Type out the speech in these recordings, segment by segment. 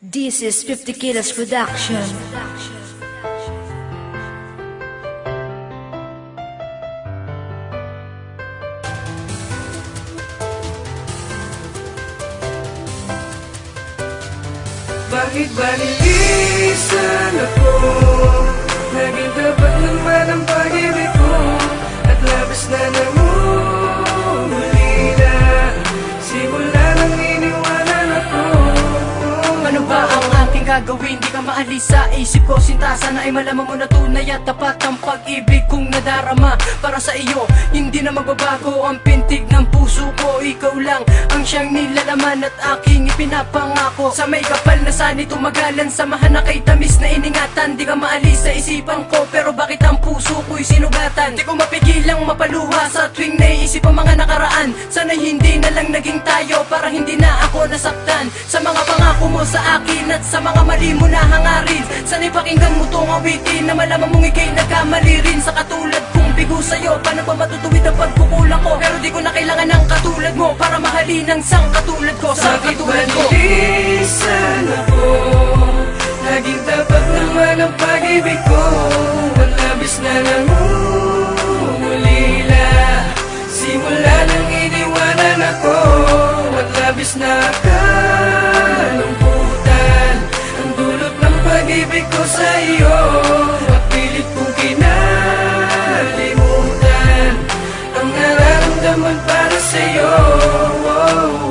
This is 50 Kilos Production. Bakit ba nilisan ako? Naging tapat naman ang pag-ibig ko, at labis na namumulila. Simula nang iniwanan ako. Ano ba ang ating gagawin? Di ka maalis sa isip ko. Sinta, sana ay malaman mo na tunay at tapat ang pag-ibig kong nadarama para sa iyo. Hindi na magbabago ang pintig ng puso ko. Ikaw lang ang siyang nilalaman at aking ipinapangako. Sa may kapal na sani tumagalan, samahan na kay tamis na iningatan. Di ka maalis sa isipan ko, pero bakit ang puso ko'y sinugatan? Di ko mapigilang mapaluha sa tuwing naiisip ang mga nakaraan. Sana'y hindi na lang naging tayo para hindi na ako nasaktan. Sa mga pangako mo sa akin at sa mga mali mo na hangarin, sana'y pakinggan mo tong awitin na malaman mong ika'y nagkamali rin. Sa katulad kong bigo sa'yo, paano ba matutuwid ang pagkukulang ko? Pero di ko na kailangan ng katulad mo para mahalin ang sang katulad ko. Sa Bakit ba katulad ko, nilisan ako? Naging tapat naman ang pag-ibig ko, at labis na namumulila. Simula nang iniwanan ako, at labis na kalungkutan. Ang dulot ng pag-ibig ko sa iyo, at pilit kong kinalimutan ang nararamdaman para sa iyo.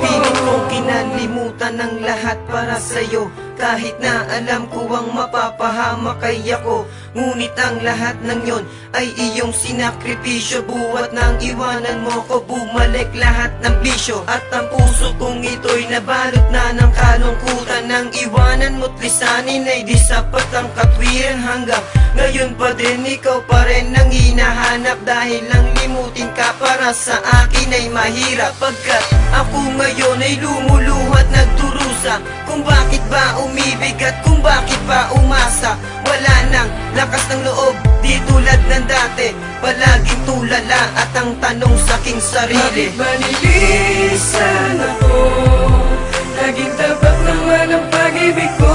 Pilit kong kinalimutan ang lahat para sa'yo, kahit na alam ko ang mapapahamak kay ako. Ngunit ang lahat ng yon ay iyong sinakripisyo. Buwat nang iwanan mo ko, bumalik lahat ng bisyo. At ang puso kong ito'y nabalot na ng kalungkutan. Nang iwanan mo't lisanin ay di sapat ang katwiran. Hanggang ngayon pa din ikaw pa rin ang hinahanap. Dahil lang limutin ka para sa akin ay mahirap. Pagkat ako ngayon ay lumuluhat nagdurusa, kung bakit ba umibig at kung bakit ba umasa. Wala nang lakas ng loob, di tulad ng dati. Palaging tulala at ang tanong sa aking sarili, Bakit ba nilisan ako? Naging tapat naman ang pag-ibig ko,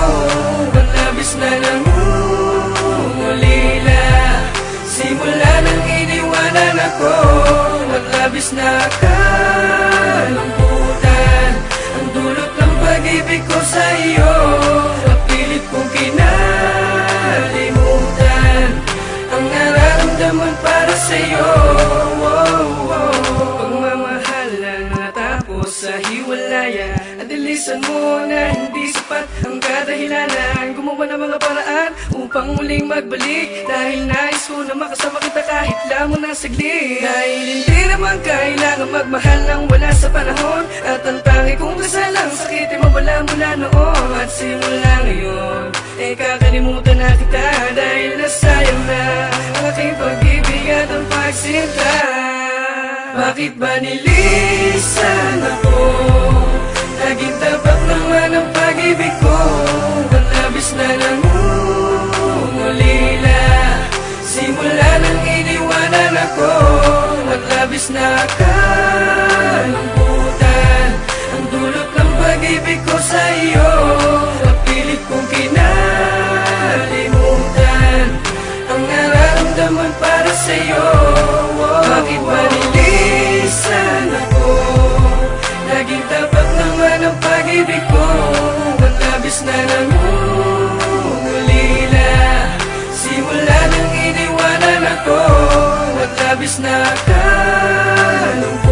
at labis na namumulila. Simula nang iniwanan ako, at labis na kalungkutan. Ang dulot ng pag-ibig ko sa iyo, at pilit kong kinalimutan ang nararamdaman para sa iyo. Pagmamahalan natapos sa hiwalayan, at ilisan mo na hindi sapat ang kadahilanan. Gumawa ng mga paraan upang muling magbalik, dahil nais ko na makasama kita kahit lamang na saglit. Dahil hindi naman kailangan magmahal ng wala sa panahon, at ang tangi kong kasalang sakit ay mawala mula noon. At simula ngayon ay kakalimutan na kita, dahil nasayang na ang aking pag-ibig at ang pagsinta. Bakit ba nilisan ako? Naging tapat naman ang pag-ibig ko, at labis na namumulila. Simula nang iniwanan ako, at labis na kalungkutan. Ang dulot ng pag-ibig ko sa iyo, at pilit kong kinalimutan ang nararamdaman para sa iyo. Bakit ba nilisan ako? Naging tapat naman ang pag-ibig ko, at labis na namumulila. Simula nang iniwanan ako, at labis na kalungkutan.